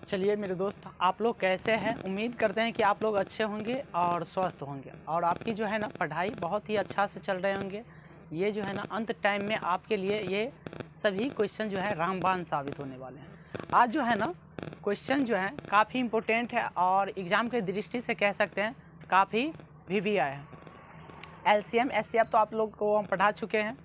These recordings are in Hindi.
चलिए मेरे दोस्त, आप लोग कैसे हैं? उम्मीद करते हैं कि आप लोग अच्छे होंगे और स्वस्थ होंगे और आपकी जो है ना पढ़ाई बहुत ही अच्छा से चल रहे होंगे। ये जो है ना अंत टाइम में आपके लिए ये सभी क्वेश्चन जो है रामबाण साबित होने वाले हैं। आज जो है ना क्वेश्चन जो है काफ़ी इम्पोर्टेंट है और एग्ज़ाम की दृष्टि से कह सकते हैं काफ़ी भी आए हैं। LCM SCF तो आप लोग को हम पढ़ा चुके हैं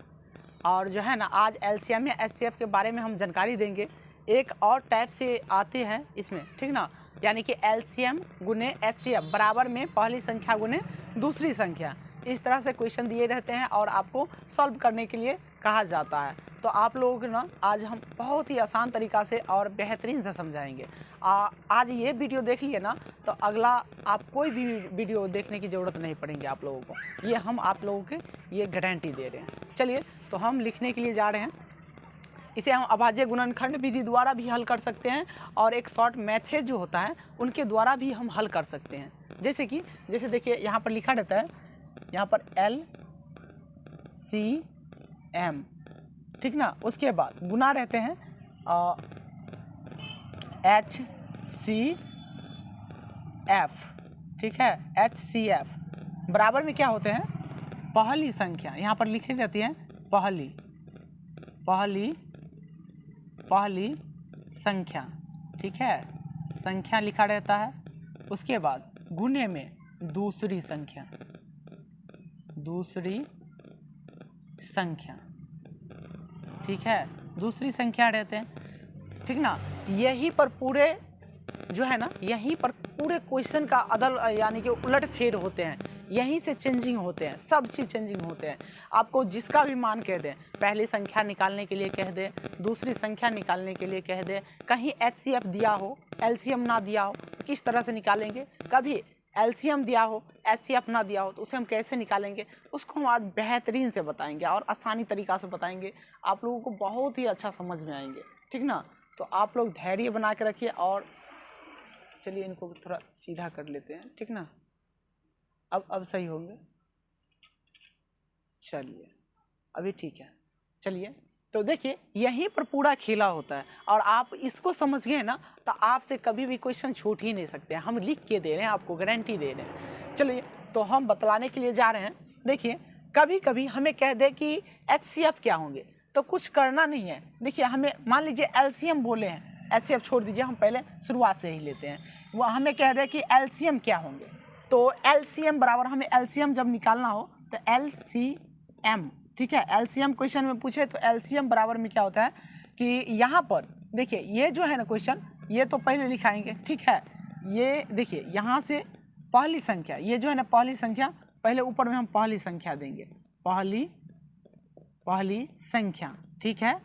और जो है ना आज LCM या SCF के बारे में हम जानकारी देंगे। एक और टाइप से आते हैं इसमें, ठीक ना, यानी कि LCM गुने SCF बराबर में पहली संख्या गुने दूसरी संख्या। इस तरह से क्वेश्चन दिए रहते हैं और आपको सॉल्व करने के लिए कहा जाता है। तो आप लोगों को ना आज हम बहुत ही आसान तरीक़ा से और बेहतरीन से समझाएंगे। आज ये वीडियो देख लिए ना तो अगला आप कोई भी वीडियो देखने की ज़रूरत नहीं पड़ेगी आप लोगों को। ये हम आप लोगों के ये गारंटी दे रहे हैं। चलिए तो हम लिखने के लिए जा रहे हैं। इसे हम अभाज्य गुणनखंड विधि द्वारा भी हल कर सकते हैं और एक शॉर्ट मेथड जो होता है उनके द्वारा भी हम हल कर सकते हैं। जैसे देखिए यहाँ पर लिखा रहता है, यहाँ पर LCM, ठीक ना, उसके बाद गुना रहते हैं HCF, ठीक है, HCF बराबर में क्या होते हैं पहली संख्या। यहाँ पर लिखी रहती है पहली संख्या, ठीक है, संख्या लिखा रहता है। उसके बाद गुने में दूसरी संख्या, ठीक है, दूसरी संख्या रहते हैं, ठीक ना। यहीं पर पूरे जो है ना यहीं पर पूरे क्वेश्चन का यानी कि उलट फेर होते हैं, यहीं से चेंजिंग होते हैं, सब चीज़ चेंजिंग होते हैं। आपको जिसका भी मान कह दें, पहली संख्या निकालने के लिए कह दे, दूसरी संख्या निकालने के लिए कह दे, कहीं HCF दिया हो LCM ना दिया हो किस तरह से निकालेंगे, कभी LCM दिया हो HCF ना दिया हो तो उसे हम कैसे निकालेंगे, उसको हम आज बेहतरीन से बताएंगे और आसानी तरीक़ा से बताएंगे। आप लोगों को बहुत ही अच्छा समझ में आएंगे, ठीक ना। तो आप लोग धैर्य बना के रखिए और चलिए इनको थोड़ा सीधा कर लेते हैं, ठीक ना। अब सही होंगे, चलिए अभी ठीक है। चलिए तो देखिए यहीं पर पूरा खेला होता है और आप इसको समझ गए ना तो आपसे कभी भी क्वेश्चन छूट ही नहीं सकते हैं। हम लिख के दे रहे हैं, आपको गारंटी दे रहे हैं। चलिए तो हम बतलाने के लिए जा रहे हैं। देखिए कभी कभी हमें कह दे कि HCF क्या होंगे तो कुछ करना नहीं है। देखिए हमें मान लीजिए LCM बोले हैं, HCF छोड़ दीजिए, हम पहले शुरुआत से ही लेते हैं। वो हमें कह दे कि LCM क्या होंगे तो LCM बराबर हमें LCM जब निकालना हो तो LCM, ठीक है, LCM क्वेश्चन में पूछे तो LCM बराबर में क्या होता है कि यहाँ पर देखिए ये जो है ना क्वेश्चन, ये तो पहले लिखाएंगे, ठीक है। ये देखिए यहाँ से पहली संख्या, ये जो है ना पहली संख्या, पहले ऊपर में हम पहली संख्या देंगे, पहली संख्या, ठीक है।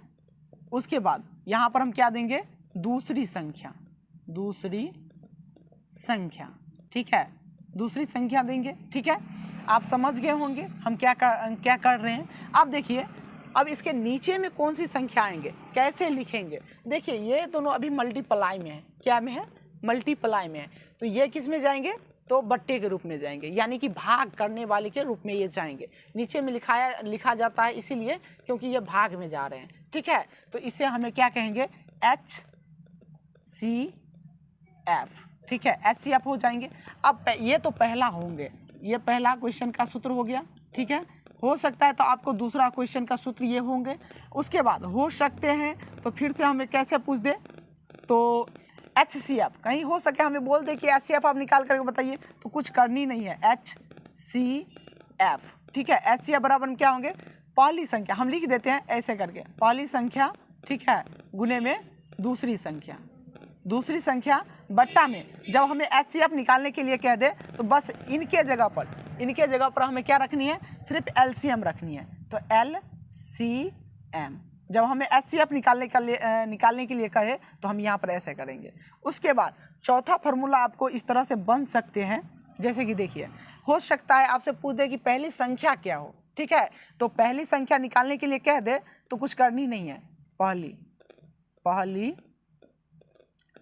उसके बाद यहाँ पर हम क्या देंगे दूसरी संख्या, ठीक है, दूसरी संख्या देंगे, ठीक है। आप समझ गए होंगे हम क्या कर रहे हैं। अब देखिए अब इसके नीचे में कौन सी संख्या आएंगे, कैसे लिखेंगे। देखिए ये दोनों अभी मल्टीप्लाई में है, क्या में है, मल्टीप्लाई में है, तो ये किस में जाएंगे तो बट्टे के रूप में जाएंगे, यानी कि भाग करने वाले के रूप में ये जाएंगे। नीचे में लिखा जाता है इसीलिए क्योंकि ये भाग में जा रहे हैं, ठीक है। तो इसे हमें क्या कहेंगे HCF, ठीक है, HCF हो जाएंगे। अब ये तो पहला होंगे, ये पहला क्वेश्चन का सूत्र हो गया, ठीक है। हो सकता है तो आपको दूसरा क्वेश्चन का सूत्र ये होंगे। उसके बाद हो सकते हैं तो फिर से हमें कैसे पूछ दे तो HCF, कहीं हो सके हमें बोल दे कि HCF आप निकाल करके बताइए, तो कुछ करनी नहीं है, HCF, ठीक है। HCF बराबर में क्या होंगे पहली संख्या, हम लिख देते हैं ऐसे करके, पहली संख्या, ठीक है, गुने में दूसरी संख्या बट्टा में जब हमें HCF निकालने के लिए कह दे तो बस इनके जगह पर हमें क्या रखनी है, सिर्फ LCM रखनी है। तो LCM जब हमें HCF निकालने के लिए कहे तो हम यहाँ पर ऐसे करेंगे। उसके बाद चौथा फार्मूला आपको इस तरह से बन सकते हैं, जैसे कि देखिए हो सकता है आपसे पूछ दे कि पहली संख्या क्या हो, ठीक है। तो पहली संख्या निकालने के लिए कह दे तो कुछ करनी नहीं है, पहली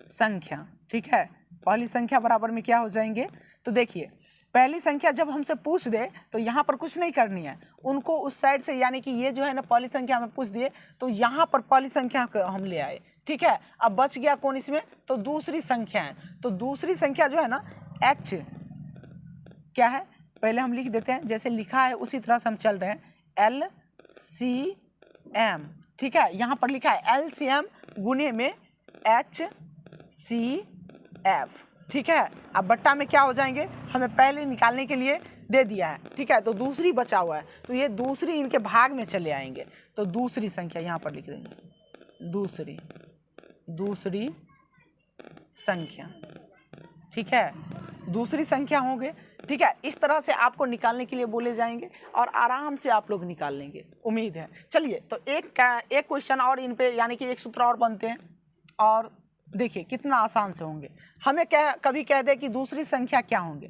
संख्या, ठीक है, पहली संख्या बराबर में क्या हो जाएंगे तो देखिए पहली संख्या जब हमसे पूछ दे तो यहाँ पर कुछ नहीं करनी है, उनको उस साइड से, यानी कि ये जो है ना पहली संख्या हमें पूछ दिए तो यहाँ पर पहली संख्या हम ले आए, ठीक है। अब बच गया कौन इसमें, तो दूसरी संख्या है। तो दूसरी संख्या जो है ना h क्या है, पहले हम लिख देते हैं, जैसे लिखा है उसी तरह से हम चल रहे हैं, LCM, ठीक है। यहाँ पर लिखा है LCM गुने में HCF, ठीक है। अब बट्टा में क्या हो जाएंगे, हमें पहले निकालने के लिए दे दिया है, ठीक है। तो दूसरी बचा हुआ है, तो ये दूसरी इनके भाग में चले आएंगे। तो दूसरी संख्या यहाँ पर लिख देंगे, दूसरी संख्या, ठीक है। दूसरी संख्या होंगे, ठीक है। इस तरह से आपको निकालने के लिए बोले जाएंगे और आराम से आप लोग निकाल लेंगे, उम्मीद है। चलिए, तो एक क्वेश्चन और इन पे, यानी कि एक सूत्र और बनते हैं, और देखिए कितना आसान से होंगे। हमें कभी कह दे कि दूसरी संख्या क्या होंगे,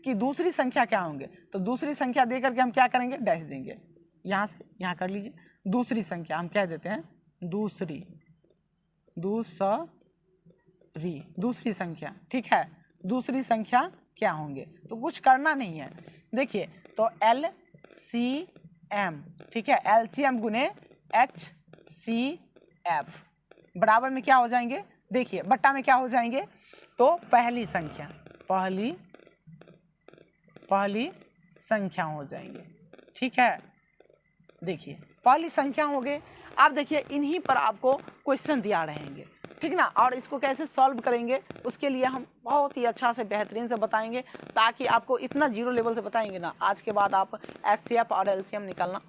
कि दूसरी संख्या क्या होंगे, तो दूसरी संख्या दे करके हम क्या करेंगे, डैश देंगे। यहाँ से यहाँ कर लीजिए, दूसरी संख्या हम कह देते हैं दूसरी संख्या, ठीक है। दूसरी संख्या क्या होंगे, तो कुछ करना नहीं है। देखिए, तो LCM, ठीक है, LCM गुने HCF बराबर में क्या हो जाएंगे, देखिए बट्टा में क्या हो जाएंगे, तो पहली संख्या हो जाएंगे, ठीक है। देखिए पहली संख्या हो गए। अब देखिए इन्हीं पर आपको क्वेश्चन दिया रहेंगे, ठीक ना, और इसको कैसे सॉल्व करेंगे उसके लिए हम बहुत ही अच्छा से बेहतरीन से बताएंगे, ताकि आपको इतना जीरो लेवल से बताएंगे ना, आज के बाद आप HCF और LCM निकालना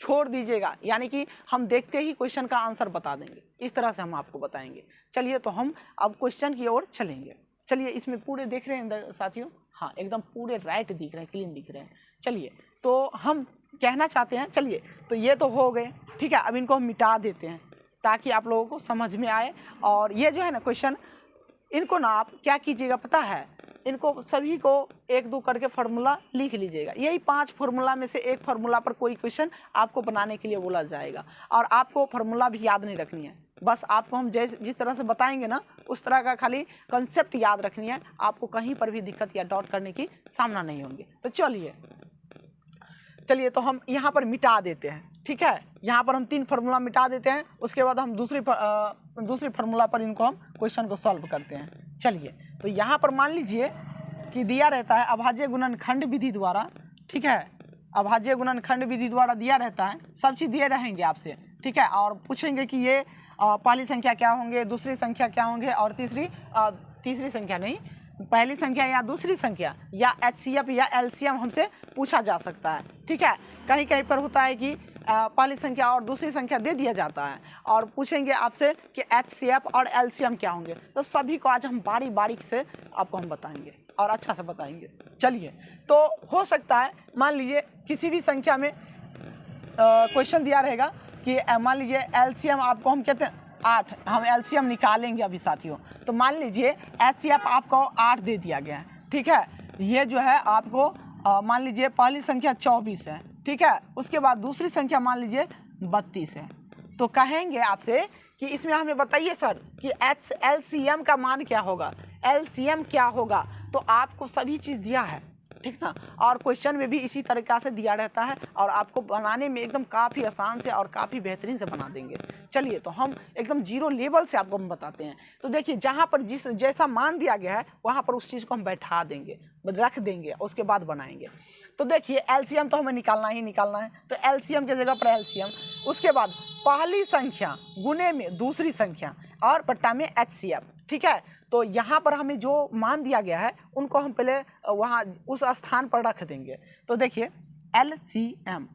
छोड़ दीजिएगा, यानी कि हम देखते ही क्वेश्चन का आंसर बता देंगे, इस तरह से हम आपको बताएंगे। चलिए, तो हम अब क्वेश्चन की ओर चलेंगे। चलिए, इसमें पूरे देख रहे हैं साथियों, हाँ एकदम पूरे राइट दिख रहे हैं, क्लीन दिख रहे हैं। चलिए, तो हम कहना चाहते हैं, चलिए तो ये तो हो गए, ठीक है। अब इनको हम मिटा देते हैं ताकि आप लोगों को समझ में आए। और ये जो है ना क्वेश्चन, इनको ना आप क्या कीजिएगा पता है, इनको सभी को 1-2 करके फार्मूला लिख लीजिएगा। यही 5 फार्मूला में से एक फार्मूला पर कोई क्वेश्चन आपको बनाने के लिए बोला जाएगा, और आपको फार्मूला भी याद नहीं रखनी है, बस आपको हम जिस तरह से बताएंगे ना उस तरह का खाली कंसेप्ट याद रखनी है। आपको कहीं पर भी दिक्कत या डाउट करने की सामना नहीं होंगे। तो चलिए तो हम यहाँ पर मिटा देते हैं, ठीक है। यहाँ पर हम 3 फार्मूला मिटा देते हैं, उसके बाद हम दूसरी फार्मूला पर इनको हम क्वेश्चन को सॉल्व करते हैं। चलिए, तो यहाँ पर मान लीजिए कि दिया रहता है अभाज्य गुणनखंड विधि द्वारा, ठीक है। अभाज्य गुणनखंड विधि द्वारा दिया रहता है, सब चीज़ दिए रहेंगे आपसे, ठीक है। और पूछेंगे कि ये पहली संख्या क्या होंगे, दूसरी संख्या क्या होंगे, और तीसरी संख्या नहीं, पहली संख्या या दूसरी संख्या या HCF या LCM हमसे पूछा जा सकता है, ठीक है। कहीं कहीं पर होता है कि पहली संख्या और दूसरी संख्या दे दिया जाता है और पूछेंगे आपसे कि HCF और LCM क्या होंगे। तो सभी को आज हम बारीक से आपको हम बताएंगे और अच्छा से बताएंगे। चलिए, तो हो सकता है मान लीजिए किसी भी संख्या में क्वेश्चन दिया रहेगा कि मान लीजिए LCM आपको हम कहते हैं 8, हम LCM निकालेंगे अभी साथियों। तो मान लीजिए HCF आपको 8 दे दिया गया है, ठीक है। ये जो है आपको मान लीजिए पहली संख्या 24 है, ठीक है। उसके बाद दूसरी संख्या मान लीजिए 32 है। तो कहेंगे आपसे कि इसमें हमें बताइए सर कि LCM का मान क्या होगा, LCM क्या होगा। तो आपको सभी चीज़ दिया है, ठीक ना, और क्वेश्चन में भी इसी तरीक़ा से दिया रहता है, और आपको बनाने में एकदम काफ़ी आसान से और काफ़ी बेहतरीन से बना देंगे। चलिए, तो हम एकदम जीरो लेवल से आपको हम बताते हैं। तो देखिए, जहाँ पर जैसा मान दिया गया है वहाँ पर उस चीज़ को हम बैठा देंगे, रख देंगे, उसके बाद बनाएंगे। तो देखिए, LCM तो हमें निकालना ही निकालना है, तो LCM की जगह पर LCM, उसके बाद पहली संख्या गुने में दूसरी संख्या और बट्टा में HCF, ठीक है। तो यहाँ पर हमें जो मान दिया गया है उनको हम पहले वहाँ उस स्थान पर रख देंगे। तो देखिए LCM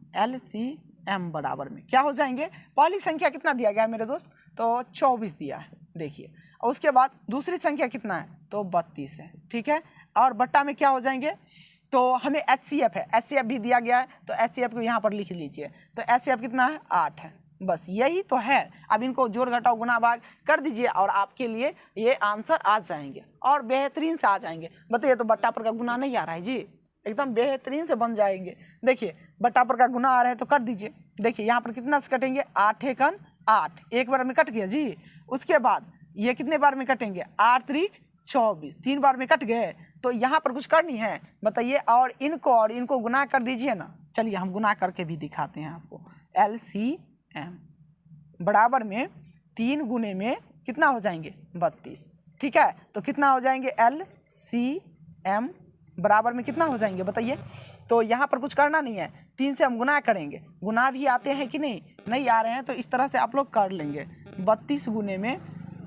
बराबर में क्या हो जाएंगे, पहली संख्या कितना दिया गया है मेरे दोस्त, तो 24 दिया है, देखिए। और उसके बाद दूसरी संख्या कितना है, तो 32 है, ठीक है। और बट्टा में क्या हो जाएंगे, तो हमें HCF है, HCF भी दिया गया है, तो HCF को यहाँ पर लिख लीजिए। तो HCF कितना है, 8 है, बस यही तो है। अब इनको जोड़ घटाव गुना भाग कर दीजिए और आपके लिए ये आंसर आ जाएंगे और बेहतरीन से आ जाएंगे। बताइए, तो बट्टा पर का गुना नहीं आ रहा है जी, एकदम बेहतरीन से बन जाएंगे। देखिए, बट्टा पर का गुना आ रहा है तो कर दीजिए। देखिए, यहाँ पर कितना से कटेंगे, 8 एकन 8, एक बार में कट गया जी। उसके बाद ये कितने बार में कटेंगे, 8 त्रिक 24, 3 बार में कट गए। तो यहाँ पर कुछ करनी है, बताइए, और इनको गुना कर दीजिए ना। चलिए, हम गुना करके भी दिखाते हैं आपको। LCM बराबर में 3 गुने में कितना हो जाएंगे 32, ठीक है। तो कितना हो जाएंगे LCM बराबर में कितना हो जाएंगे बताइए। तो यहाँ पर कुछ करना नहीं है, 3 से हम गुना करेंगे, गुना भी आते हैं कि नहीं आ रहे हैं, तो इस तरह से आप लोग कर लेंगे। 32 गुने में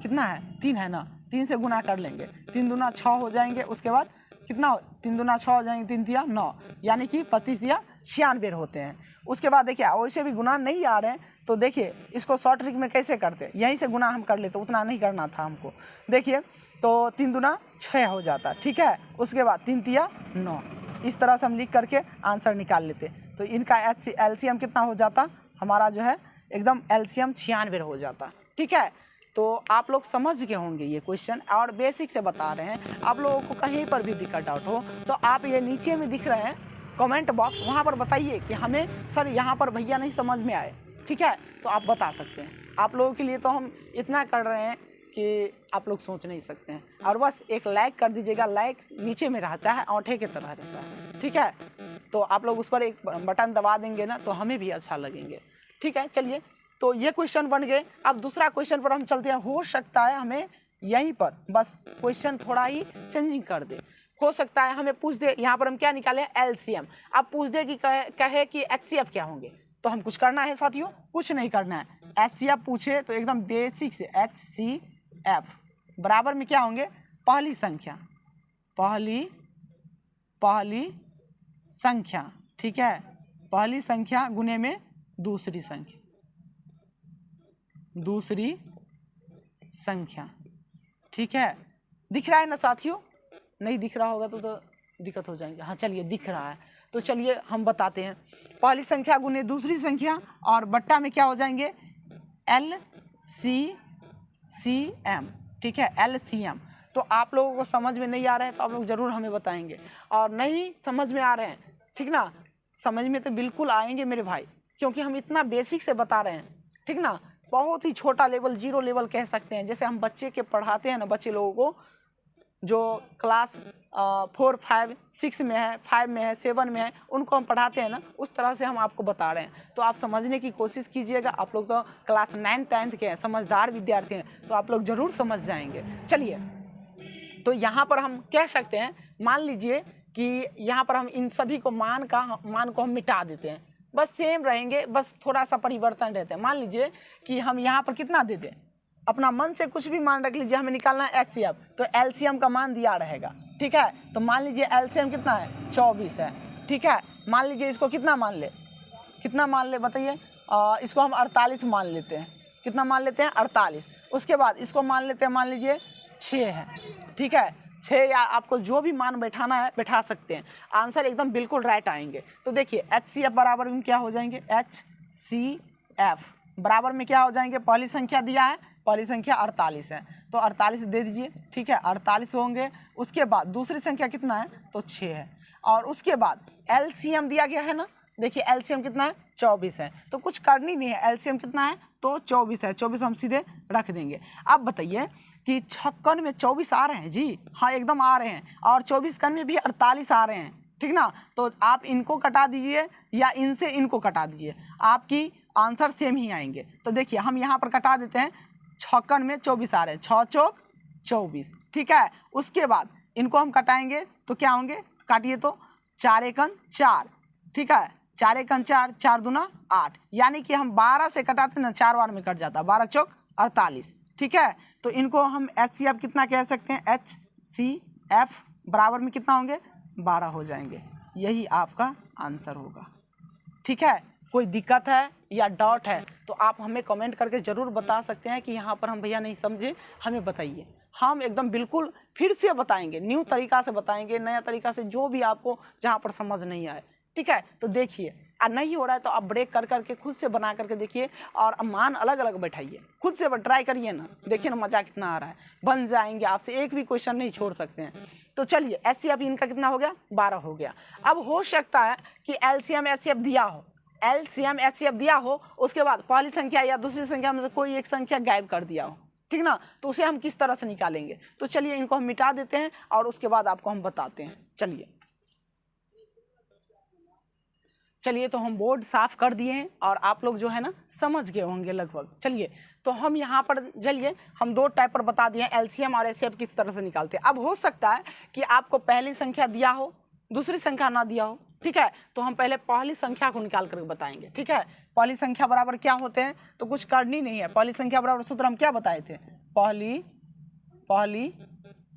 कितना है 3 है ना, 3 से गुना कर लेंगे, 3 दूना 6 हो जाएंगे, उसके बाद कितना 3 दूना 6 हो जाएंगे, 3 तिया 9, यानी कि 32 या 96 होते हैं। उसके बाद देखिए वैसे भी गुना नहीं आ रहे हैं, तो देखिए इसको शॉर्ट ट्रिक में कैसे करते हैं, यहीं से गुना हम कर लेते, उतना नहीं करना था हमको। देखिए तो 3 दूना 6 हो जाता, ठीक है। उसके बाद 3 तिया 9, इस तरह से हम लिख करके आंसर निकाल लेते। तो इनका LCM कितना हो जाता हमारा जो है एकदम LCM 96 हो जाता, ठीक है। तो आप लोग समझ गए होंगे ये क्वेश्चन, और बेसिक से बता रहे हैं। आप लोगों को कहीं पर भी दिक्कत डाउट हो तो आप ये नीचे में दिख रहे हैं कमेंट बॉक्स, वहाँ पर बताइए कि हमें सर यहाँ पर भैया नहीं समझ में आए, ठीक है। तो आप बता सकते हैं। आप लोगों के लिए तो हम इतना कर रहे हैं कि आप लोग सोच नहीं सकते हैं। और बस एक लाइक कर दीजिएगा, लाइक नीचे में रहता है, औंठे की तरह रहता है, ठीक है। तो आप लोग उस पर एक बटन दबा देंगे ना, तो हमें भी अच्छा लगेंगे, ठीक है। चलिए, तो ये क्वेश्चन बन गए। अब दूसरा क्वेश्चन पर हम चलते हैं। हो सकता है हमें यहीं पर बस क्वेश्चन थोड़ा ही चेंजिंग कर दे, हो सकता है हमें पूछ दे, यहाँ पर हम क्या निकाले LCM, अब पूछ दे कि कहे कि HCF क्या होंगे। तो हम कुछ करना है साथियों, कुछ नहीं करना है। HCF पूछे तो एकदम बेसिक से HCF बराबर में क्या होंगे पहली संख्या, ठीक है। पहली संख्या गुने में दूसरी संख्या, ठीक है। दिख रहा है ना साथियों, नहीं दिख रहा होगा तो दिक्कत हो जाएंगे। हाँ चलिए दिख रहा है, तो चलिए हम बताते हैं। पहली संख्या गुने दूसरी संख्या और बट्टा में क्या हो जाएंगे LCM, ठीक है, LCM। तो आप लोगों को समझ में नहीं आ रहे हैं तो आप लोग ज़रूर हमें बताएंगे, और नहीं समझ में आ रहे हैं, ठीक ना, समझ में तो बिल्कुल आएंगे मेरे भाई, क्योंकि हम इतना बेसिक से बता रहे हैं, ठीक ना। बहुत ही छोटा लेवल, 0 लेवल कह सकते हैं। जैसे हम बच्चे के पढ़ाते हैं ना, बच्चे लोगों को जो क्लास 4, 5, 6 में है, 5 में है, 7 में है, उनको हम पढ़ाते हैं ना, उस तरह से हम आपको बता रहे हैं। तो आप समझने की कोशिश कीजिएगा। आप लोग तो क्लास 9, 10 के हैं, समझदार विद्यार्थी हैं, तो आप लोग ज़रूर समझ जाएंगे। चलिए, तो यहाँ पर हम कह सकते हैं, मान लीजिए कि यहाँ पर हम इन सभी को मान को हम मिटा देते हैं, बस सेम रहेंगे, बस थोड़ा सा परिवर्तन रहते हैं। मान लीजिए कि हम यहाँ पर कितना दे दें, अपना मन से कुछ भी मान रख लीजिए, हमें निकालना है HCF, तो LCM का मान दिया रहेगा, ठीक है। तो मान लीजिए LCM कितना है 24 है, ठीक है। मान लीजिए इसको कितना मान ले बताइए, इसको हम 48 मान लेते हैं। कितना मान लेते हैं 48। उसके बाद इसको मान लेते हैं, मान लीजिए 6 है, ठीक है, 6, या आपको जो भी मान बैठाना है बैठा सकते हैं, आंसर एकदम बिल्कुल राइट आएंगे। तो देखिए HCF बराबर में क्या हो जाएंगे, HCF बराबर में क्या हो जाएंगे, पहली संख्या दिया है, पहली संख्या 48 है, तो 48 दे दीजिए, ठीक है, 48 होंगे। उसके बाद दूसरी संख्या कितना है, तो 6 है, और उसके बाद LCM दिया गया है ना, देखिए LCM कितना है 24 है, तो कुछ करनी नहीं है, LCM कितना है तो 24 है, 24 हम सीधे रख देंगे। अब बताइए कि 56 में 24 आ रहे हैं जी, हाँ एकदम आ रहे हैं, और 24 में भी 48 आ रहे हैं, ठीक ना। तो आप इनको कटा दीजिए या इनसे इनको कटा दीजिए, आपकी आंसर सेम ही आएंगे। तो देखिए हम यहाँ पर कटा देते हैं, 56 में 24 आ रहे हैं, 6 चौक 24, ठीक है। उसके बाद इनको हम कटाएंगे तो क्या होंगे, काटिए तो 4 एकन 4, ठीक है, 4 एकन 4, 4 दूना 8, यानी कि हम 12 से कटाते ना 4 बार में कट जाता, 12 चौक 48, ठीक है। तो इनको हम HCF कितना कह सकते हैं, HCF बराबर में कितना होंगे 12 हो जाएंगे, यही आपका आंसर होगा, ठीक है। कोई दिक्कत है या डाउट है तो आप हमें कमेंट करके ज़रूर बता सकते हैं कि यहाँ पर हम भैया नहीं समझे, हमें बताइए, हम एकदम बिल्कुल फिर से बताएंगे, न्यू तरीका से बताएंगे, नया तरीका से, जो भी आपको जहाँ पर समझ नहीं आए, ठीक है। तो देखिए, और नहीं हो रहा है तो आप ब्रेक कर करके खुद से बना करके देखिए, और मान अलग अलग बैठाइए, खुद से ट्राई करिए ना, देखिए ना मज़ा कितना आ रहा है, बन जाएंगे आपसे, एक भी क्वेश्चन नहीं छोड़ सकते हैं। तो चलिए HCF इनका कितना हो गया 12 हो गया। अब हो सकता है कि LCM HCF दिया हो, LCM HCF दिया हो, उसके बाद पहली संख्या या दूसरी संख्या में से कोई एक संख्या गायब कर दिया हो, ठीक ना, तो उसे हम किस तरह से निकालेंगे। तो चलिए इनको हम मिटा देते हैं और उसके बाद आपको हम बताते हैं। चलिए, चलिए, तो हम बोर्ड साफ कर दिए हैं और आप लोग जो है ना समझ गए होंगे लगभग। चलिए, तो हम यहाँ पर चलिए हम 2 टाइप पर बता दिए एलसीएम और एचसीएफ किस तरह से निकालते हैं। अब हो सकता है कि आपको पहली संख्या दिया हो, दूसरी संख्या ना दिया हो, ठीक है, तो हम पहले पहली संख्या को निकाल कर बताएंगे, ठीक है। पहली संख्या बराबर क्या होते हैं, तो कुछ करनी नहीं है। पहली संख्या बराबर सूत्र हम क्या बताए थे, पहली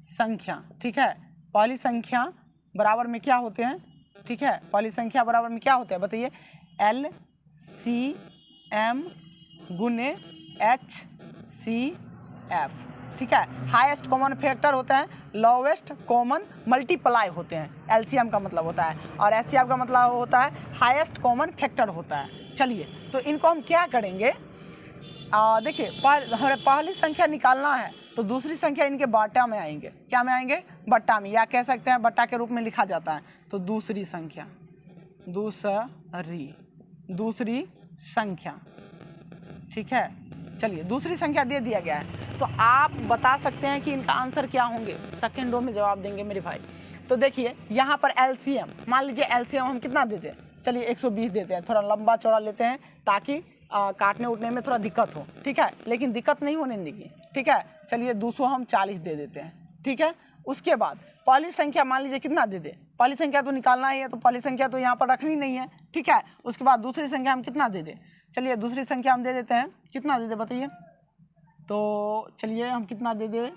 संख्या, ठीक है। पहली संख्या बराबर में क्या होते हैं, ठीक है, पहली संख्या बराबर में क्या होते हैं बताइए, LCM गुने HCF, ठीक है। हाईएस्ट कॉमन फैक्टर होते हैं, लोवेस्ट कॉमन मल्टीप्लाई होते हैं, एलसीएम का मतलब होता है, और एचसीएफ का मतलब होता है हाईएस्ट कॉमन फैक्टर होता है। चलिए, तो इनको हम क्या करेंगे, देखिए हमें पहली संख्या निकालना है तो दूसरी संख्या इनके बट्टा में आएंगे, क्या में आएंगे, बट्टा में, या कह सकते हैं बट्टा के रूप में लिखा जाता है। तो दूसरी संख्या, दूसरी संख्या, ठीक है। चलिए, दूसरी संख्या दे दिया गया है, तो आप बता सकते हैं कि इनका आंसर क्या होंगे, सेकेंडों में जवाब देंगे मेरे भाई। तो देखिए यहाँ पर एलसीएम, मान लीजिए एलसीएम हम कितना देते हैं, चलिए 120 देते हैं, थोड़ा लंबा चौड़ा लेते हैं ताकि काटने उठने में थोड़ा दिक्कत हो, ठीक है, लेकिन दिक्कत नहीं होने देंगे, ठीक है। चलिए 200 हम 40 दे देते हैं, ठीक है। उसके बाद पहली संख्या मान लीजिए कितना दे दे, पहली संख्या तो निकालना ही है, तो पहली संख्या तो यहाँ पर रखनी नहीं है, ठीक है। उसके बाद दूसरी संख्या हम कितना दे दें, चलिए दूसरी संख्या हम दे देते हैं, कितना दे दे बताइए, तो चलिए हम कितना दे दे,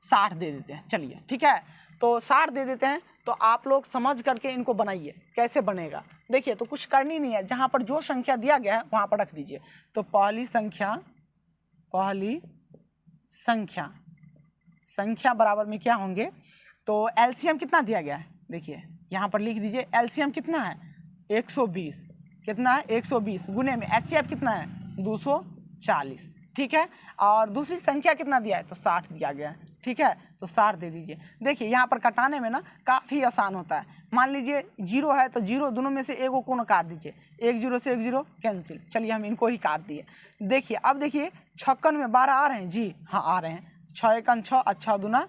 60 दे देते हैं, चलिए ठीक है। तो 60 दे देते हैं, तो आप लोग समझ करके इनको बनाइए, कैसे बनेगा। देखिए, तो कुछ करनी नहीं है, जहाँ पर जो संख्या दिया गया है वहाँ पर रख दीजिए। तो पहली संख्या बराबर में क्या होंगे, तो एलसीएम कितना दिया गया है, देखिए यहाँ पर लिख दीजिए, एलसीएम कितना है 120, कितना है 120 गुने में एचसीएफ कितना है 240, ठीक है। और दूसरी संख्या कितना दिया है, तो 60 दिया गया है, ठीक है। तो 60 दे दीजिए। देखिए यहाँ पर कटाने में ना काफ़ी आसान होता है। मान लीजिए 0 है तो 0 दोनों में से एक को काट दीजिए, 1 0 से 1 0 कैंसिल, चलिए हम इनको ही काट दिए। देखिए अब देखिए 56 में 12 आ रहे हैं जी, हाँ आ रहे हैं, 6 1 6 अच्छा दूना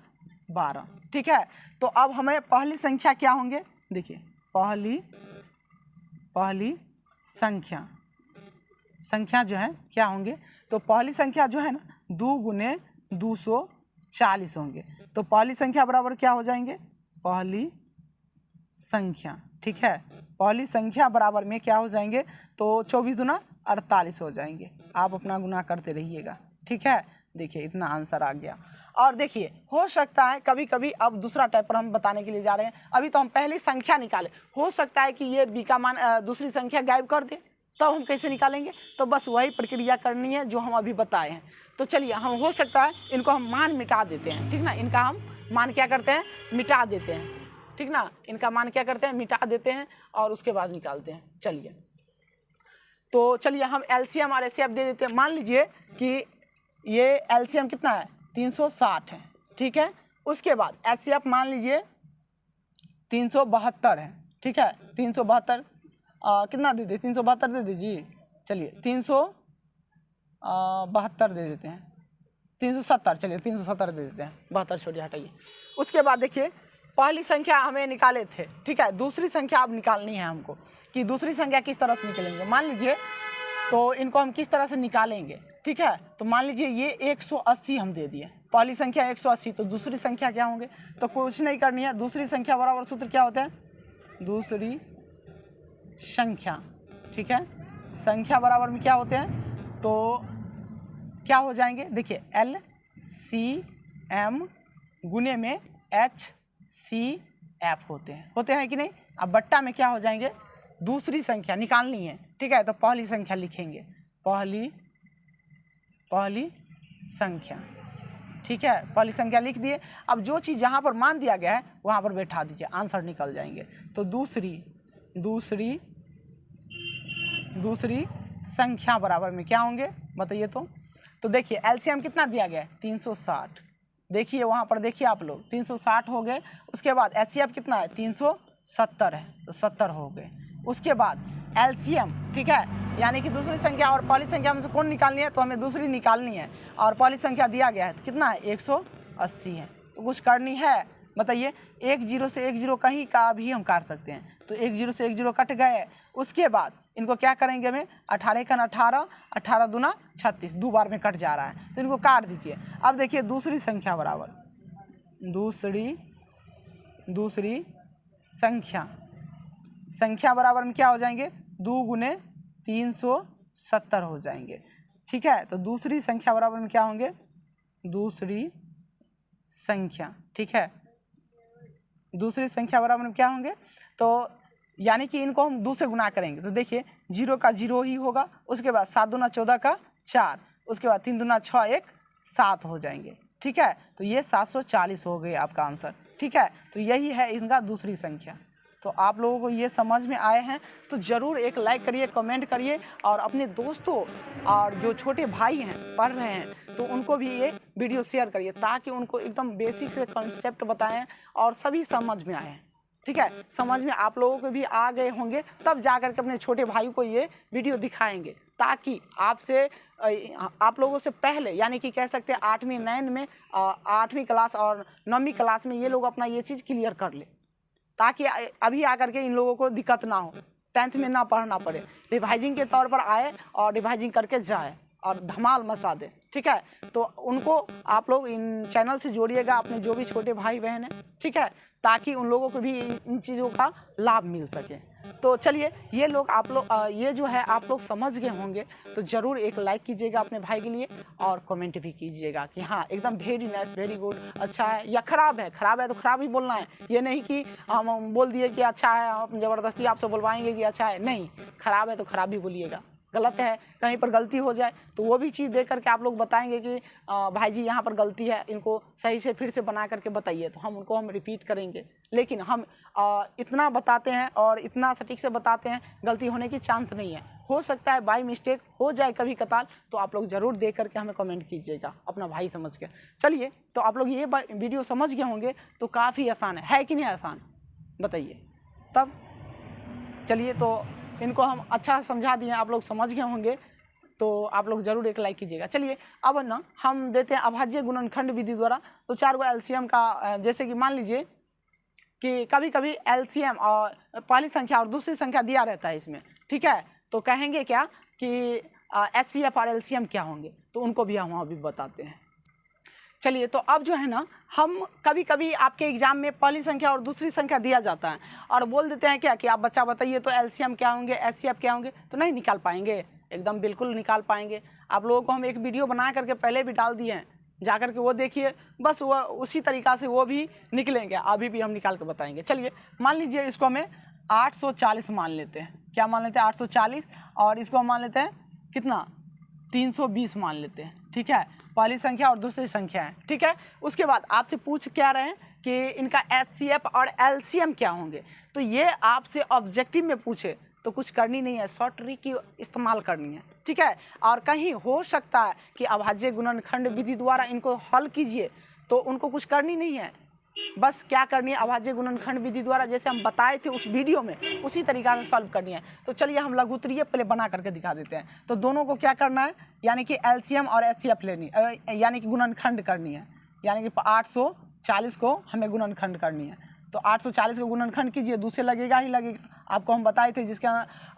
12, ठीक है। तो अब हमें पहली संख्या क्या होंगे, देखिए पहली संख्या जो है क्या होंगे, तो पहली संख्या जो है ना 2 गुने 240 होंगे। तो पहली संख्या बराबर क्या हो जाएंगे, पहली संख्या, ठीक है, पहली संख्या बराबर में क्या हो जाएंगे, तो 24 दूना 48 हो जाएंगे। आप अपना गुना करते रहिएगा, ठीक है। देखिए इतना आंसर आ गया। और देखिए हो सकता है कभी कभी, अब दूसरा टाइप पर हम बताने के लिए जा रहे हैं, अभी तो हम पहली संख्या निकाले, हो सकता है कि ये बी का मान दूसरी संख्या गायब कर दे, तब हम कैसे निकालेंगे, तो बस वही प्रक्रिया करनी है जो हम अभी बताए हैं। तो चलिए हम हो सकता है इनको हम मान मिटा देते हैं, ठीक ना, इनका हम मान क्या करते हैं, मिटा देते हैं, ठीक ना, इनका मान क्या करते हैं, मिटा देते हैं और उसके बाद निकालते हैं। चलिए तो चलिए हम एलसीएम और एचसीएफ दे देते हैं। मान लीजिए कि ये एलसीएम कितना है 360 है, ठीक है। उसके बाद एचसीएफ मान लीजिए 372 है, ठीक है। 372 कितना दे दे, 372 दे दीजिए, चलिए 372 दे देते हैं, 370, चलिए 370 दे देते हैं, 72 छोड़िए हटाइए। उसके बाद देखिए पहली संख्या हमें निकाले थे, ठीक है, दूसरी संख्या अब निकालनी है हमको, कि दूसरी संख्या किस तरह से निकलेंगे। मान लीजिए तो इनको हम किस तरह से निकालेंगे, ठीक है। तो मान लीजिए ये 180 हम दे दिए, पहली संख्या 180, तो दूसरी संख्या क्या होंगे, तो कुछ नहीं करनी है, दूसरी संख्या बराबर सूत्र क्या होता है, दूसरी संख्या, ठीक है, संख्या बराबर में क्या होते हैं, तो क्या हो जाएंगे, देखिए LCM गुने में HCF होते हैं कि नहीं। अब बट्टा में क्या हो जाएंगे, दूसरी संख्या निकालनी है, ठीक है। तो पहली संख्या लिखेंगे, पहली संख्या, ठीक है, पहली संख्या लिख दिए। अब जो चीज़ जहाँ पर मान दिया गया है वहाँ पर बैठा दीजिए, आंसर निकल जाएंगे। तो दूसरी संख्या बराबर में क्या होंगे बताइए। तो देखिए एलसीएम कितना दिया गया है 360, देखिए वहाँ पर देखिए आप लोग 360 हो गए। उसके बाद एचसीएफ कितना है 370 है, तो 70 हो गए। उसके बाद एलसीएम, ठीक है, यानी कि दूसरी संख्या और पहली संख्या में से कौन निकालनी है, तो हमें दूसरी निकालनी है, और पहली संख्या दिया गया है तो कितना है 180 है। तो कुछ करनी है बताइए, 1 0 से 1 0 कहीं का भी हम काट सकते हैं, तो एक जीरो से एक जीरो कट गए। उसके बाद इनको क्या करेंगे हमें 18 का 18, 18 दूना 36, 2 बार में कट जा रहा है तो इनको काट दीजिए। अब देखिए दूसरी संख्या बराबर दूसरी संख्या बराबर में क्या हो जाएंगे 2 गुने 370 हो जाएंगे। ठीक है, तो दूसरी संख्या बराबर में क्या होंगे दूसरी संख्या। ठीक है, दूसरी संख्या बराबर में क्या होंगे, तो यानी कि इनको हम 2 से गुना करेंगे तो देखिए 0 का 0 ही होगा। उसके बाद 7 दूना 14 का 4, उसके बाद 3 दूना 6 1 7 हो जाएंगे। ठीक है, तो ये 740 हो गए आपका आंसर। ठीक है, तो यही है इनका दूसरी संख्या। तो आप लोगों को ये समझ में आए हैं तो ज़रूर एक लाइक करिए, कमेंट करिए और अपने दोस्तों और जो छोटे भाई हैं पढ़ रहे हैं तो उनको भी ये वीडियो शेयर करिए ताकि उनको एकदम बेसिक से कॉन्सेप्ट बताएं और सभी समझ में आए। ठीक है, समझ में आप लोगों को भी आ गए होंगे तब जा कर के अपने छोटे भाई को ये वीडियो दिखाएंगे ताकि आप लोगों से पहले यानी कि कह सकते हैं 8वीं 9 में 8वीं क्लास और 9वीं क्लास में ये लोग अपना ये चीज़ क्लियर कर ले ताकि अभी आकर के इन लोगों को दिक्कत ना हो, 10th में ना पढ़ना पड़े, रिवाइजिंग के तौर पर आए और रिवाइजिंग करके जाए और धमाल मचा दे। ठीक है, तो उनको आप लोग इन चैनल से जोड़िएगा अपने जो भी छोटे भाई बहन हैं। ठीक है, ताकि उन लोगों को भी इन चीज़ों का लाभ मिल सके। तो चलिए ये जो है आप लोग समझ गए होंगे तो ज़रूर एक लाइक कीजिएगा अपने भाई के लिए और कमेंट भी कीजिएगा कि हाँ एकदम वेरी नाइस, वेरी गुड, अच्छा है या ख़राब है तो ख़राब ही बोलना है। ये नहीं कि हम बोल दिए कि अच्छा है हम ज़बरदस्ती आपसे बोलवाएंगे कि अच्छा है, नहीं, ख़राब है तो ख़राब ही बोलिएगा। गलत है कहीं पर गलती हो जाए तो वो भी चीज़ देख करके आप लोग बताएंगे कि भाई जी यहाँ पर गलती है, इनको सही से फिर से बना करके बताइए, तो हम रिपीट करेंगे। लेकिन हम इतना बताते हैं और इतना सटीक से बताते हैं गलती होने की चांस नहीं है। हो सकता है बाय मिस्टेक हो जाए कभी कतार, तो आप लोग ज़रूर देख करके हमें कमेंट कीजिएगा अपना भाई समझ के। चलिए, तो आप लोग ये वीडियो समझ गए होंगे तो काफ़ी आसान है कि नहीं आसान, बताइए। तब चलिए, तो इनको हम अच्छा समझा दिए, आप लोग समझ गए होंगे तो आप लोग ज़रूर एक लाइक कीजिएगा। चलिए अब ना हम देते हैं अभाज्य गुणनखंड विधि द्वारा तो 4 गो एलसीएम का, जैसे कि मान लीजिए कि कभी कभी एलसीएम और पहली संख्या और दूसरी संख्या दिया रहता है इसमें। ठीक है, तो कहेंगे क्या कि एचसीएफ और एलसीएम क्या होंगे, तो उनको भी हम वहाँ भी बताते हैं। चलिए, तो अब जो है ना हम कभी कभी आपके एग्जाम में पहली संख्या और दूसरी संख्या दिया जाता है और बोल देते हैं क्या कि आप बच्चा बताइए तो एलसीएम क्या होंगे, एचसीएफ क्या होंगे, तो नहीं निकाल पाएंगे, एकदम बिल्कुल निकाल पाएंगे। आप लोगों को हम एक वीडियो बना करके पहले भी डाल दिए हैं, जा कर के वो देखिए, बस वो उसी तरीक़ा से वो भी निकलेंगे, अभी भी हम निकाल के बताएंगे। चलिए, मान लीजिए इसको हमें 840 मान लेते हैं, क्या मान लेते हैं 840, और इसको हम मान लेते हैं कितना 320 मान लेते हैं। ठीक है, पहली संख्या और दूसरी संख्या है। ठीक है, उसके बाद आपसे पूछ क्या रहे हैं कि इनका एचसीएफ और एलसीएम क्या होंगे, तो ये आपसे ऑब्जेक्टिव में पूछे तो कुछ करनी नहीं है, शॉर्ट ट्रिक की इस्तेमाल करनी है। ठीक है, और कहीं हो सकता है कि अभाज्य गुणनखंड विधि द्वारा इनको हल कीजिए तो उनको कुछ करनी नहीं है, बस क्या करनी है अभाज्य गुणनखंड विधि द्वारा जैसे हम बताए थे उस वीडियो में उसी तरीक़ा से सॉल्व करनी है। तो चलिए हम लघुत्तरीय पहले बना करके दिखा देते हैं। तो दोनों को क्या करना है, यानी कि एलसीएम और एचसीएफ लेनी, यानी कि गुणनखंड करनी है, यानी कि 840 को हमें गुणनखंड करनी है। तो 840 को गुणनखंड कीजिए, दूसरे लगेगा ही लगेगा, आपको हम बताए थे जिसके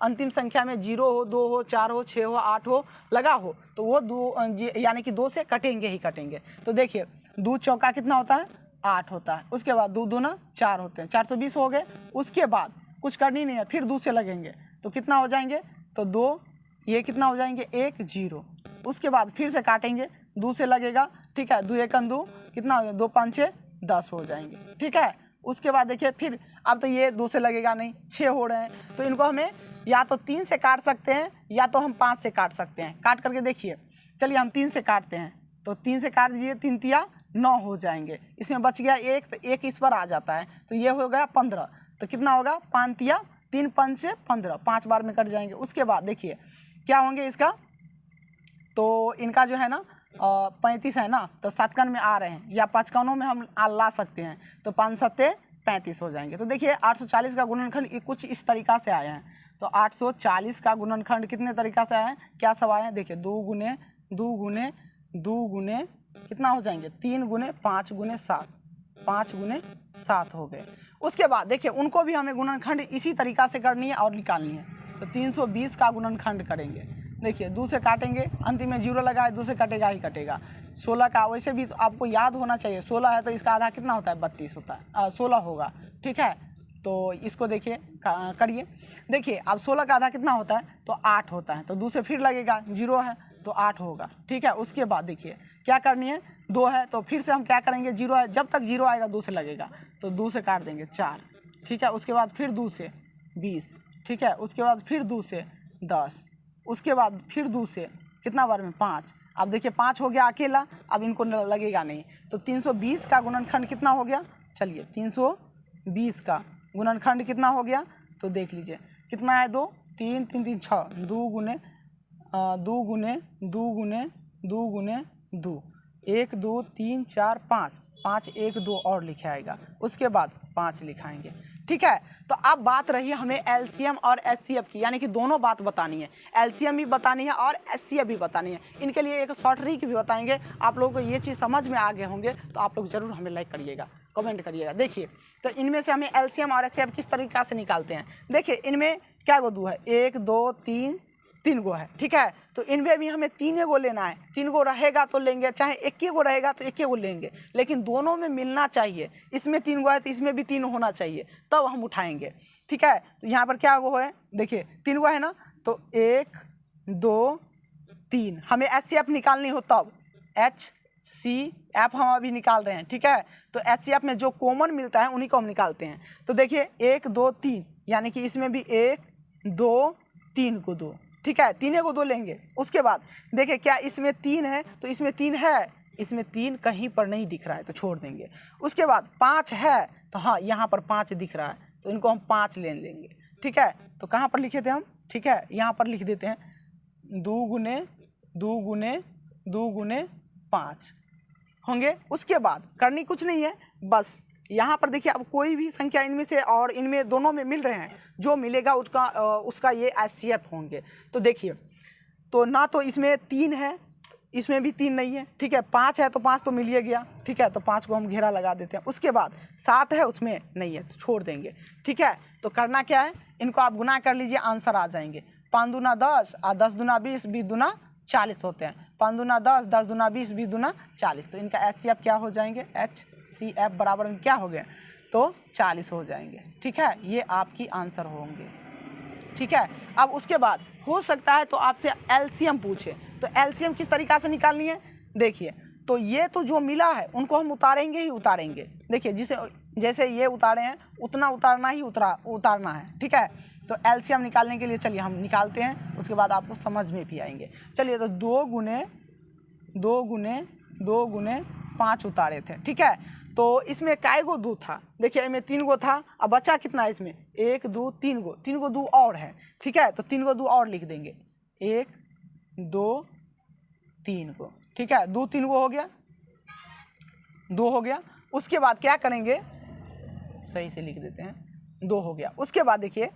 अंतिम संख्या में 0 हो, 2 हो, 4 हो, 6 हो, 8 हो लगा हो तो वो 2 यानी कि 2 से कटेंगे ही कटेंगे। तो देखिए 2 चौका कितना होता है 8 होता है, उसके बाद 2 दूना 4 होते हैं, 420 हो गए। उसके बाद कुछ करनी नहीं है, फिर 2 से लगेंगे तो कितना हो जाएंगे, तो 2 ये कितना हो जाएंगे 1 0, उसके बाद फिर से काटेंगे, 2 से लगेगा। ठीक है, 2 1 2 कितना हो गया 2 5 6 10 हो जाएंगे। ठीक है, उसके बाद देखिए फिर अब तो ये 2 से लगेगा नहीं, 6 हो रहे हैं, तो इनको हमें या तो 3 से काट सकते हैं या तो हम 5 से काट सकते हैं। काट करके देखिए, चलिए हम 3 से काटते हैं, तो 3 से काट दीजिए, 3 तिया 9 हो जाएंगे, इसमें बच गया 1, तो 1 इस पर आ जाता है, तो ये हो गया 15, तो कितना होगा 5 तिया 3 5 से 15, 5 बार में कट जाएंगे। उसके बाद देखिए क्या होंगे इसका, तो इनका जो है ना 35 है ना, तो 7 कन में आ रहे हैं या 5 कनों में हम ला सकते हैं, तो 5 7 35 हो जाएंगे। तो देखिए 840 का गुणनखंड कुछ इस तरीक़ा से आए हैं। तो 840 का गुणनखंड कितने तरीक़ा से आए हैं, क्या सब आए हैं, देखिए 2 गुने 2 गुने 2 गुने कितना हो जाएंगे 3 गुने 5 गुने 7, 5 गुने 7 हो गए। उसके बाद देखिए उनको भी हमें गुणनखंड इसी तरीक़ा से करनी है और निकालनी है। तो 320 का गुणनखंड करेंगे। देखिए 2 से काटेंगे, अंतिम में 0 लगा है, 2 से कटेगा ही कटेगा। 16 का वैसे भी तो आपको याद होना चाहिए, 16 है तो इसका आधा कितना होता है, 32 होता है, 16 होगा। ठीक है, तो इसको देखिए करिए। देखिए अब 16 का आधा कितना होता है, तो 8 होता है। तो 2 से फिर लगेगा, 0 है तो 8 होगा। ठीक है, उसके बाद देखिए क्या करनी है, 2 है तो फिर से हम क्या करेंगे, 0 है, जब तक 0 आएगा 2 से लगेगा, तो 2 से काट देंगे 4। ठीक है, उसके बाद फिर 2 से 20। ठीक है, उसके बाद फिर 2 से 10, उसके बाद फिर 2 से कितना बार में 5। अब देखिए 5 हो गया अकेला, अब इनको लगेगा नहीं। तो 320 का गुणनखंड कितना हो गया, चलिए 320 का गुणनखंड कितना हो गया, तो देख लीजिए कितना है, 2 3 3 3 6, 2 गुने 2 गुने 2 गुने 2 गुने 2, 1 2 3 4 5, 5 1 2 और लिखा आएगा, उसके बाद 5 लिखाएंगे। ठीक है, तो अब बात रही हमें एलसीएम और एचसीएफ की, यानी कि दोनों बात बतानी है, एलसीएम भी बतानी है और एचसीएफ भी बतानी है। इनके लिए एक शॉर्ट ट्रिक भी बताएंगे। आप लोगों को ये चीज़ समझ में आ गए होंगे तो आप लोग ज़रूर हमें लाइक करिएगा, कमेंट करिएगा। देखिए तो इनमें से हमें एलसीएम और एचसीएफ किस तरीक़ा से निकालते हैं। देखिए इनमें क्या गो 2 है, 1 2 3 गो है। ठीक है, तो इनमें भी हमें 3 गो लेना है, 3 गो रहेगा तो लेंगे, चाहे 1 गो रहेगा तो 1 गो लेंगे, लेकिन दोनों में मिलना चाहिए। इसमें 3 गो है तो इसमें भी 3 होना चाहिए, तब हम उठाएंगे। ठीक है, तो यहाँ पर क्या गो है, देखिए 3 गो है ना, तो 1 2 3 हमें एचसीएफ निकालनी हो, तब HCF हम अभी निकाल रहे हैं। ठीक है, तो HCF में जो कॉमन मिलता है उन्हीं को हम निकालते हैं। तो देखिए 1 2 3, यानी कि इसमें भी 1 2 3 को 2। ठीक है, 3 को 2 लेंगे। उसके बाद देखिए क्या इसमें 3 है, तो इसमें 3 है, इसमें 3 कहीं पर नहीं दिख रहा है तो छोड़ देंगे। उसके बाद 5 है, तो हाँ यहाँ पर 5 दिख रहा है, तो इनको हम 5 ले लेंगे। ठीक है, तो कहाँ पर लिखे थे हम, ठीक है यहाँ पर लिख देते हैं, 2 गुने 2 गुने 2 गुने 5 होंगे। उसके बाद करनी कुछ नहीं है, बस यहाँ पर देखिए अब कोई भी संख्या इनमें से और इनमें दोनों में मिल रहे हैं, जो मिलेगा उसका ये एचसीएफ होंगे। तो देखिए तो ना तो इसमें 3 है, इसमें भी 3 नहीं है। ठीक है, 5 है तो 5 तो मिल ही गया। ठीक है, तो 5 को हम घेरा लगा देते हैं। उसके बाद 7 है, उसमें नहीं है तो छोड़ देंगे। ठीक है, तो करना क्या है, इनको आप गुना कर लीजिए, आंसर आ जाएंगे। 5 दूना 10 और 10 दूना 20, 20 दूना 40 होते हैं। 5 दूना 10, 10 दूना 20, 20 दूना 40। तो इनका एचसीएफ क्या हो जाएंगे, HCF बराबर में क्या हो गया, तो 40 हो जाएंगे। ठीक है, ये आपकी आंसर होंगे। ठीक है, अब उसके बाद हो सकता है तो आपसे एलसीएम पूछे, तो एलसीएम किस तरीक़ा से निकालनी है। देखिए तो ये तो जो मिला है उनको हम उतारेंगे ही उतारेंगे। देखिए जैसे ये उतारे हैं उतना उतारना ही उतारना है। ठीक है, तो एलसीएम निकालने के लिए चलिए हम निकालते हैं, उसके बाद आपको समझ में भी आएंगे। चलिए तो 2 गुने 2 गुने 2 गुने 5 उतारे थे। ठीक है, तो इसमें काय गो 2 था, देखिए इसमें 3 गो था, अब बचा कितना है इसमें, 1 2 3 गो, 3 गो 2 और है। ठीक है, तो 3 गो 2 और लिख देंगे, 1 2 3 गो। ठीक है, 2 3 गो हो गया, 2 हो गया। उसके बाद क्या करेंगे, सही से लिख देते हैं, 2 हो गया। उसके बाद देखिए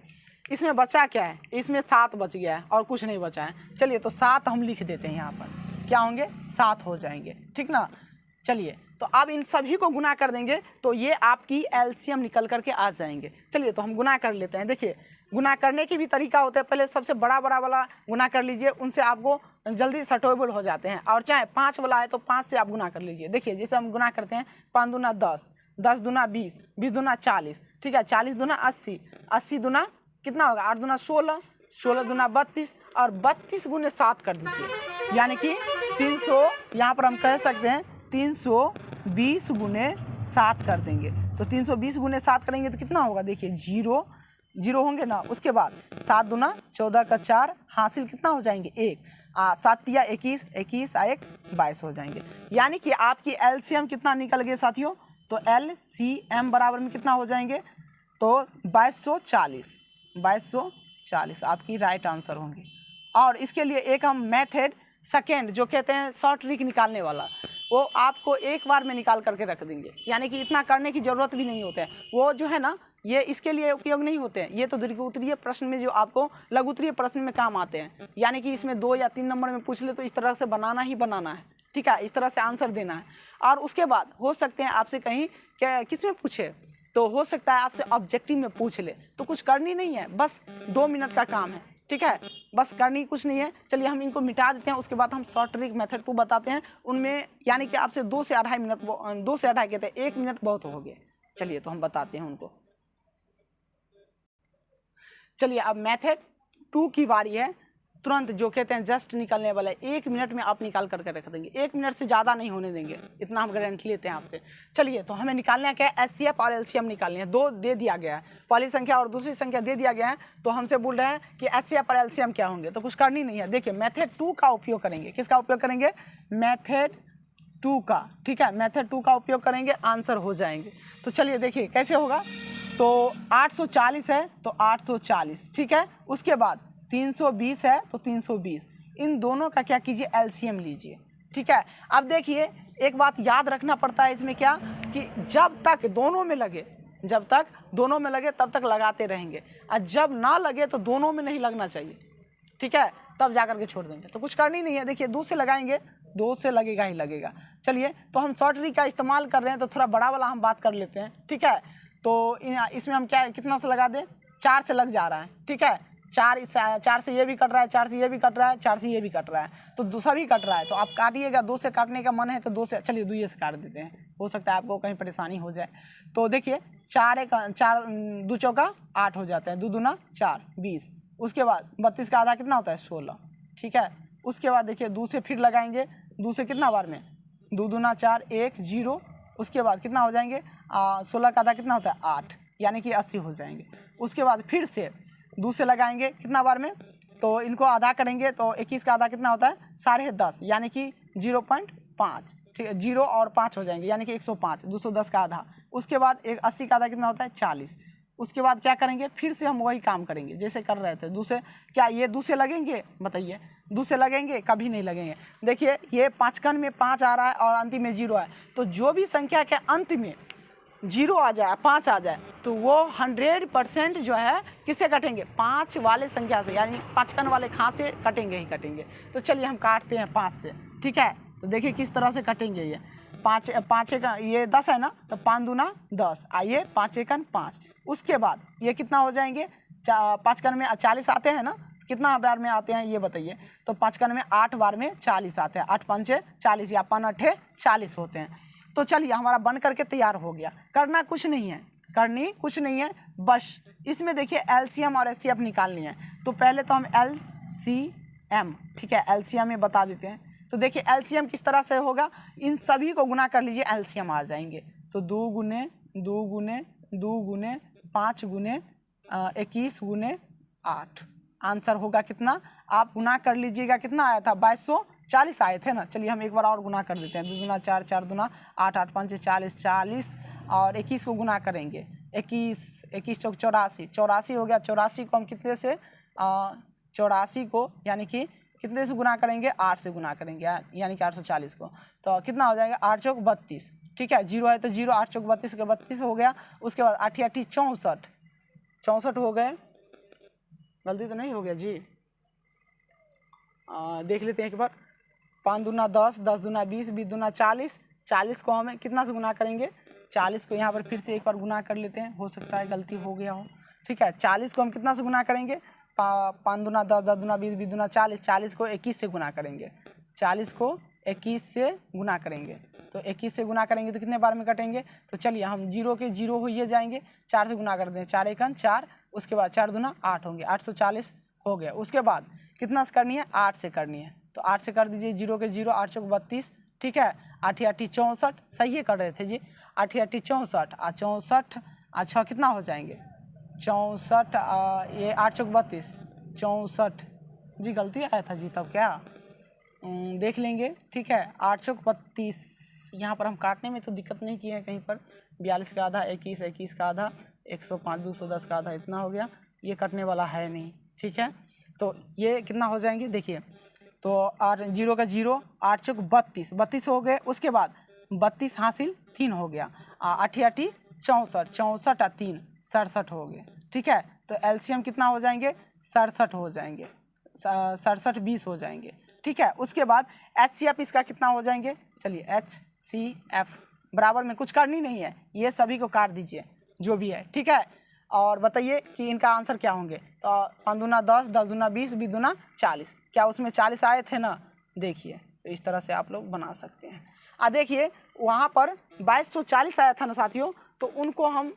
इसमें बचा क्या है, इसमें 7 बच गया है और कुछ नहीं बचा है। चलिए तो 7 हम लिख देते हैं, यहाँ पर क्या होंगे, 7 हो जाएंगे। ठीक ना, चलिए तो अब इन सभी को गुना कर देंगे तो ये आपकी एलसीएम निकल करके आ जाएंगे। चलिए तो हम गुना कर लेते हैं। देखिए गुना करने की भी तरीका होता है, पहले सबसे बड़ा वाला गुना कर लीजिए, उनसे आपको जल्दी सटोबल हो जाते हैं। और चाहे 5 वाला है तो 5 से आप गुना कर लीजिए। देखिए जैसे हम गुना करते हैं, 5 दूना 10, 10 दूना 20, 20 दूना 40। ठीक है, 40 दूना 80, 80 दूना कितना होगा, 8 दूना 16, 16 दूना 32 और 32 गुने 7 कर दीजिए, यानी कि 300। यहाँ पर हम कह सकते हैं 320 गुने 7 कर देंगे। तो 320 गुने 7 करेंगे तो कितना होगा, देखिए 0 0 होंगे ना। उसके बाद 7 दूना 14 का 4, हासिल कितना हो जाएंगे 1, 7 या 21, 21 1 22 हो जाएंगे। यानी कि आपकी एलसीएम कितना निकल गए साथियों, तो एलसीएम बराबर में कितना हो जाएंगे, तो 2240, 2240 आपकी राइट आंसर होंगे। और इसके लिए एक हम मेथड सेकेंड जो कहते हैं शॉर्ट ट्रिक निकालने वाला, वो आपको एक बार में निकाल करके रख देंगे, यानी कि इतना करने की ज़रूरत भी नहीं होता है। वो जो है ना, ये इसके लिए उपयोग नहीं होते हैं, ये तो दीर्घ उत्तरीय प्रश्न में जो आपको लघु उत्तरीय प्रश्न में काम आते हैं। यानी कि इसमें 2 या 3 नंबर में पूछ ले तो इस तरह से बनाना ही बनाना है। ठीक है, इस तरह से आंसर देना है। और उसके बाद हो सकते हैं आपसे कहीं किस में पूछे, तो हो सकता है आपसे ऑब्जेक्टिव में पूछ ले, तो कुछ करनी नहीं है, बस 2 मिनट का काम है, ठीक है, बस करनी कुछ नहीं है। चलिए हम इनको मिटा देते हैं, उसके बाद हम शॉर्ट ट्रिक मेथड 2 बताते हैं, उनमें यानी कि आपसे 2 से 2.5 मिनट, 2 से 2.5 कहते हैं 1 मिनट बहुत हो गए। चलिए तो हम बताते हैं उनको। चलिए अब मेथड 2 की बारी है, तुरंत जो कहते हैं जस्ट निकलने वाला है, 1 मिनट में आप निकाल करके रख देंगे, 1 मिनट से ज़्यादा नहीं होने देंगे, इतना हम गारंटी लेते हैं आपसे। चलिए तो हमें निकालना है क्या है, एचसीएफ और एलसीएम निकालनी है, 2 दे दिया गया है, पहली संख्या और दूसरी संख्या दे दिया गया है, तो हमसे बोल रहे हैं कि एचसीएफ और एलसीएम क्या होंगे, तो कुछ करनी नहीं है। देखिए मेथड 2 का उपयोग करेंगे, किसका उपयोग करेंगे, मेथड 2 का, ठीक है, मेथड 2 का उपयोग करेंगे, आंसर हो जाएंगे। तो चलिए देखिए कैसे होगा, तो 840 है तो 840, ठीक है, उसके बाद 320 है तो 320, इन दोनों का क्या कीजिए, एलसीएम लीजिए, ठीक है। अब देखिए एक बात याद रखना पड़ता है इसमें क्या, कि जब तक दोनों में लगे, जब तक दोनों में लगे तब तक लगाते रहेंगे, और जब ना लगे तो दोनों में नहीं लगना चाहिए, ठीक है, तब जा करके छोड़ देंगे। तो कुछ करनी नहीं है, देखिए 2 से लगाएंगे, 2 से लगेगा ही लगेगा। चलिए तो हम शॉर्ट ट्रिक का इस्तेमाल कर रहे हैं, तो थोड़ा बड़ा वाला हम बात कर लेते हैं, ठीक है। तो इसमें हम क्या कितना से लगा दें, 4 से लग जा रहा है, ठीक है, 4 से ये भी कट रहा है, 4 से ये भी कट रहा है, 4 से ये भी कट रहा है, तो दूसरा भी कट रहा है, तो आप काटिएगा, 2 से काटने का मन है तो 2 से, चलिए 2 से काट देते हैं, हो सकता है आपको कहीं परेशानी हो जाए। तो देखिए 4 2 चौका 8 हो जाता है, 2 दूना 4 20, उसके बाद 32 का आधा कितना होता है 16, ठीक है। उसके बाद देखिए 2 से फिर लगाएंगे, 2 से कितना बार में, 2 दूना 4 1 0, उसके बाद कितना हो जाएंगे 16 का आधा कितना होता है 8, यानी कि 80 हो जाएंगे। उसके बाद फिर से 2 से लगाएंगे कितना बार में, तो इनको आधा करेंगे तो 21 का आधा कितना होता है 10.5, यानी कि 0.5, ठीक है, 0 और 5 हो जाएंगे, यानी कि 105, 210 का आधा। उसके बाद 80 का आधा कितना होता है 40। उसके बाद क्या करेंगे, फिर से हम वही काम करेंगे जैसे कर रहे थे, 2 से, क्या ये 2 से लगेंगे, बताइए 2 से लगेंगे, कभी नहीं लगेंगे। देखिए ये 5 कण में 5 आ रहा है और अंतिम में 0 है, तो जो भी संख्या के अंत में 0 आ जाए, 5 आ जाए, तो वो 100% जो है किससे कटेंगे, 5 वाले संख्या से, यानी 5 कण वाले खां से कटेंगे ही कटेंगे। तो चलिए हम काटते हैं 5 से, ठीक है। तो देखिए किस तरह से कटेंगे, ये 5 का ये 10 है ना, तो 5 दूना 10, आइए 5 एकन 5। उसके बाद ये कितना हो जाएंगे, 5 कण में 40 आते हैं ना, कितना बार में आते हैं ये बताइए, तो 5 कण में 8 बार में 40 आते हैं, 8 पंचे 40 या 5 अट्ठे 40 होते हैं। तो चलिए हमारा बन करके तैयार हो गया, करना कुछ नहीं है, करनी कुछ नहीं है, बस इसमें देखिए एलसीएम और एचसीएफ निकालनी है। तो पहले तो हम एलसीएम, ठीक है, एलसीएम में बता देते हैं। तो देखिए एलसीएम किस तरह से होगा, इन सभी को गुना कर लीजिए, एलसीएम आ जाएंगे। तो 2 गुने 2 गुने 2 गुने 5 गुने 21 गुने 8, आंसर होगा कितना, आप गुना कर लीजिएगा, कितना आया था 2240 आए थे ना। चलिए हम एक बार और गुना कर देते हैं, 2 दूना 4 4 दूना 8 8 5 40 40 और 21 को गुना करेंगे, 21 चौक 84 84 हो गया। 84 को हम कितने से 84 को यानी कि कितने से गुना करेंगे, 8 से गुना करेंगे, यानी कि 840 को, तो कितना हो जाएगा 8 चौक 32, ठीक है, 0 है तो 0, 8 चौक 32 के 32 हो गया। उसके बाद 8 8 64 64 हो गए, गलती तो नहीं हो गया जी, देख लेते हैं एक बार। 5 दूना 10 10 दूना 20 20 दूना 40 40 को हमें कितना से गुना करेंगे, 40 को यहाँ पर फिर से एक बार गुना कर लेते हैं, हो सकता है गलती हो गया हो, ठीक है। 40 को हम कितना से गुना करेंगे, 5 दूना 10 10 दूना 20 20 दूना 40 40 को 21 से गुना करेंगे, 40 को 21 से गुना करेंगे, तो 21 से गुना करेंगे तो कितने बार में कटेंगे। तो चलिए हम 0 के 0 हो ही जाएंगे, 4 से गुना कर दें, 4 एकन 4, उसके बाद 4 दूना 8 होंगे, 840 हो गया। उसके बाद कितना से करनी है, 8 से करनी है, तो 8 से कर दीजिए, 0 के 0 8 चौक 32, ठीक है, 8 8 64 सही है कर रहे थे जी, 8 8 64 64 अच्छा कितना हो जाएंगे 64, ये 8 चौक 32 64 जी, गलती आया था जी तब क्या, देख लेंगे, ठीक है। 8 चौक 32, यहाँ पर हम काटने में तो दिक्कत नहीं किए हैं कहीं पर, 42 का आधा 21 21 का आधा 105 210 का आधा इतना हो गया, ये कटने वाला है नहीं, ठीक है। तो ये कितना हो जाएंगे देखिए, तो 0 का 0 8 चौक 32 32 हो गए। उसके बाद 32 हासिल 3 हो गया, 8 8 64 64 3 67 हो गए, ठीक है। तो एलसीएम कितना हो जाएंगे 67 हो जाएंगे, 67 20 हो जाएंगे, ठीक है। उसके बाद एचसीएफ इसका कितना हो जाएंगे, चलिए एचसीएफ बराबर में कुछ करनी नहीं है, ये सभी को काट दीजिए, जो भी है, ठीक है। और बताइए कि इनका आंसर क्या होंगे। तो 5 दूना 10, 10 दूना 20, 20 दूना 40। क्या उसमें 40 आए थे ना? देखिए, तो इस तरह से आप लोग बना सकते हैं। देखिए वहाँ पर 2240 आया था ना साथियों, तो उनको हम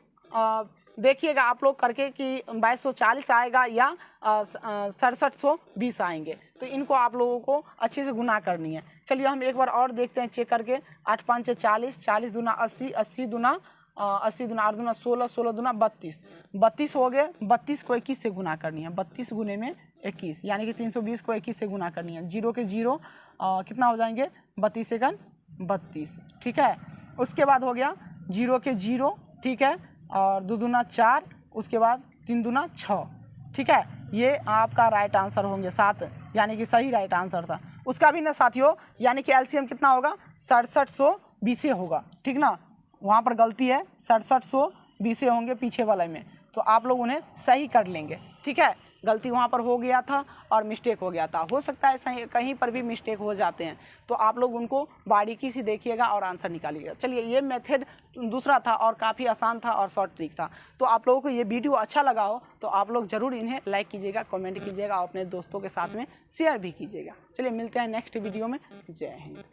देखिएगा आप लोग करके कि 2240 आएगा या 6720 आएंगे। तो इनको आप लोगों को अच्छे से गुना करनी है। चलिए हम एक बार और देखते हैं चेक करके। 8 5 40, 40 दूना 80, 80 दूना 80 दूना 8 दूना 16, 16 दूना 32, 32 हो गए। 32 को 21 से गुना करनी है। 32 गुने में 21, यानी कि 320 को 21 से गुना करनी है। जीरो के जीरो कितना हो जाएंगे? 32 सेकंड 32, ठीक है। उसके बाद हो गया जीरो के जीरो, ठीक है, और 2 दूना 4, उसके बाद 3 दूना 6, ठीक है। ये आपका राइट आंसर होंगे 7, यानी कि सही राइट आंसर था। उसका भी ना साथियों, यानी कि एलसीएम कितना होगा? 6720 होगा, ठीक ना। वहाँ पर गलती है, 6720 होंगे पीछे वाले में, तो आप लोग उन्हें सही कर लेंगे, ठीक है। गलती वहाँ पर हो गया था और मिस्टेक हो गया था। हो सकता है सही कहीं पर भी मिस्टेक हो जाते हैं, तो आप लोग उनको बारीकी से देखिएगा और आंसर निकालिएगा। चलिए, ये मेथड दूसरा था और काफ़ी आसान था और शॉर्ट ट्रिक था। तो आप लोगों को ये वीडियो अच्छा लगा हो तो आप लोग ज़रूर इन्हें लाइक कीजिएगा, कमेंट कीजिएगा और अपने दोस्तों के साथ में शेयर भी कीजिएगा। चलिए मिलते हैं नेक्स्ट वीडियो में। जय हिंद।